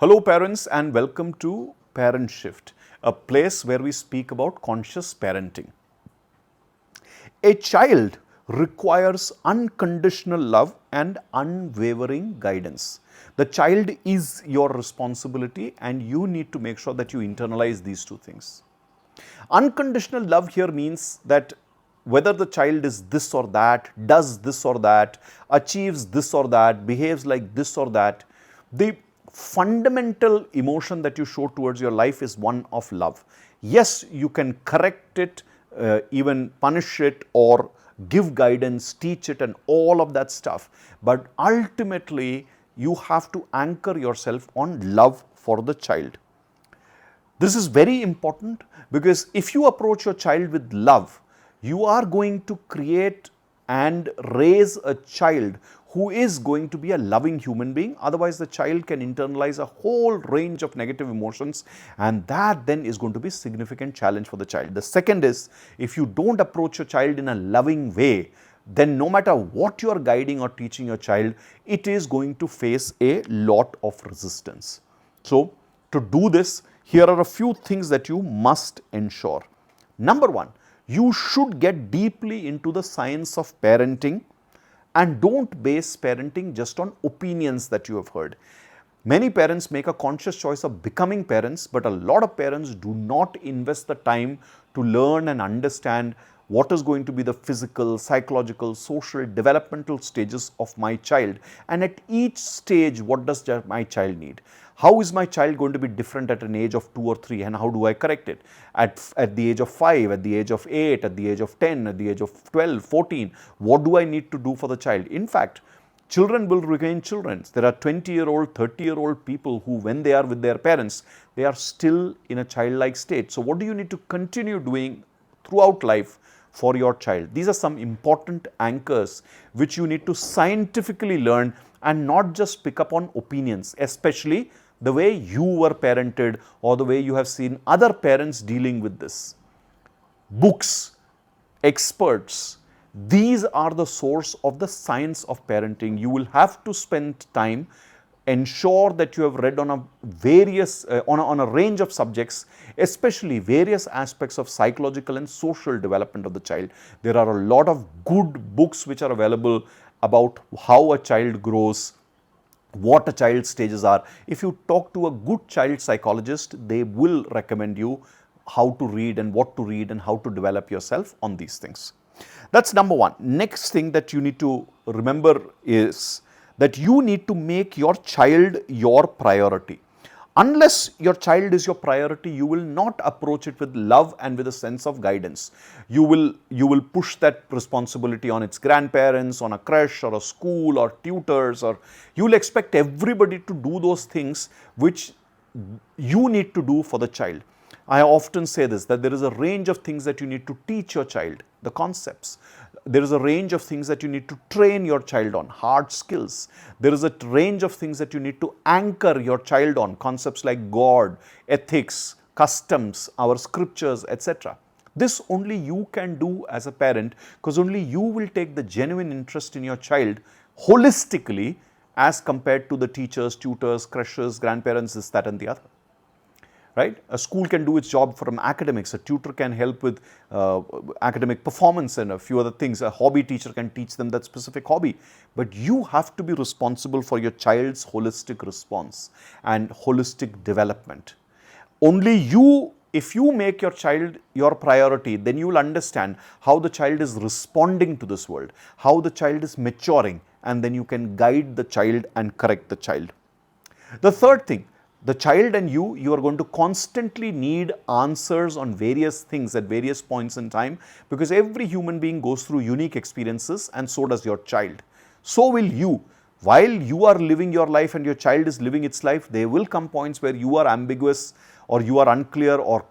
Hello parents and welcome to Parent Shift, a place where we speak about conscious parenting. A child requires unconditional love and unwavering guidance. The child is your responsibility and you need to make sure that you internalize these two things. Unconditional love here means that whether the child is this or that, does this or that, achieves this or that, behaves like this or that, the fundamental emotion that you show towards your life is one of love. Yes, you can correct it, even punish it or give guidance, teach it and all of that stuff. But ultimately, you have to anchor yourself on love for the child. This is very important because if you approach your child with love, you are going to create and raise a child who is going to be a loving human being. Otherwise, the child can internalize a whole range of negative emotions and that then is going to be a significant challenge for the child. The second is, if you don't approach your child in a loving way, then no matter what you are guiding or teaching your child, it is going to face a lot of resistance. So, to do this, here are a few things that you must ensure. Number one, you should get deeply into the science of parenting and don't base parenting just on opinions that you have heard. Many parents make a conscious choice of becoming parents, but a lot of parents do not invest the time to learn and understand what is going to be the physical, psychological, social, developmental stages of my child, and at each stage, what does my child need? How is my child going to be different at an age of 2 or 3 and how do I correct it? At the age of 5, at the age of 8, at the age of 10, at the age of 12, 14, what do I need to do for the child? In fact, children will remain children. There are 20-year-old, 30-year-old people who, when they are with their parents, they are still in a childlike state. So what do you need to continue doing throughout life for your child? These are some important anchors which you need to scientifically learn and not just pick up on opinions, especially the way you were parented or the way you have seen other parents dealing with this. Books, experts, these are the source of the science of parenting. You will have to spend time, ensure that you have read on a range of subjects, especially various aspects of psychological and social development of the child. There are a lot of good books which are available about how a child grows, what a child's stages are. If you talk to a good child psychologist, they will recommend you how to read and what to read and how to develop yourself on these things. That's number one. Next thing that you need to remember is that you need to make your child your priority. Unless your child is your priority, you will not approach it with love and with a sense of guidance. You will push that responsibility on its grandparents, on a creche or a school or tutors, or you will expect everybody to do those things which you need to do for the child. I often say this, that there is a range of things that you need to teach your child, the concepts. There is a range of things that you need to train your child on, hard skills. There is a range of things that you need to anchor your child on, concepts like God, ethics, customs, our scriptures, etc. This only you can do as a parent because only you will take the genuine interest in your child holistically as compared to the teachers, tutors, creches, grandparents, this, that and the other. Right? A school can do its job from academics, a tutor can help with academic performance and a few other things, a hobby teacher can teach them that specific hobby. But you have to be responsible for your child's holistic response and holistic development. Only you, if you make your child your priority, then you will understand how the child is responding to this world, how the child is maturing, and then you can guide the child and correct the child. The third thing, the child and you are going to constantly need answers on various things at various points in time because every human being goes through unique experiences and so does your child. So will you. While you are living your life and your child is living its life, there will come points where you are ambiguous or you are unclear or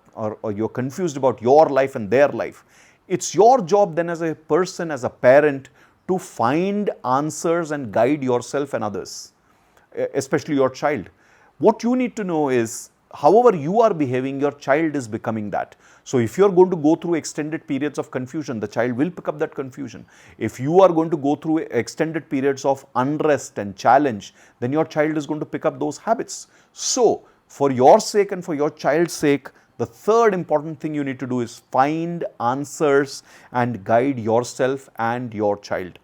you're confused about your life and their life. It's your job then as a person, as a parent, to find answers and guide yourself and others, especially your child. What you need to know is however you are behaving, your child is becoming that. So if you are going to go through extended periods of confusion, the child will pick up that confusion. If you are going to go through extended periods of unrest and challenge, then your child is going to pick up those habits. So for your sake and for your child's sake, the third important thing you need to do is find answers and guide yourself and your child.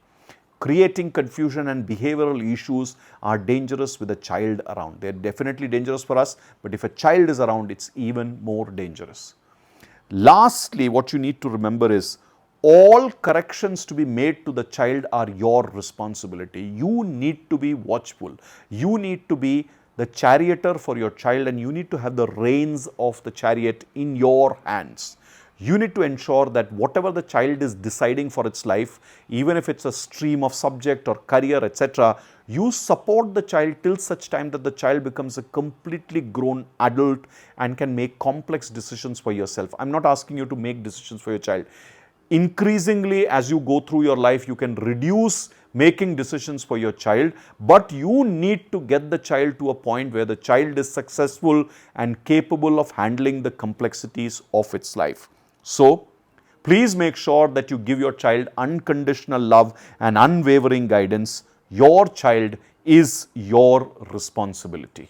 Creating confusion and behavioral issues are dangerous with a child around. They are definitely dangerous for us, but if a child is around, it's even more dangerous. Lastly, what you need to remember is all corrections to be made to the child are your responsibility. You need to be watchful. You need to be the charioteer for your child, and you need to have the reins of the chariot in your hands. You need to ensure that whatever the child is deciding for its life, even if it's a stream of subject or career, etc., you support the child till such time that the child becomes a completely grown adult and can make complex decisions for yourself. I'm not asking you to make decisions for your child. Increasingly, as you go through your life, you can reduce making decisions for your child, but you need to get the child to a point where the child is successful and capable of handling the complexities of its life. So, please make sure that you give your child unconditional love and unwavering guidance. Your child is your responsibility.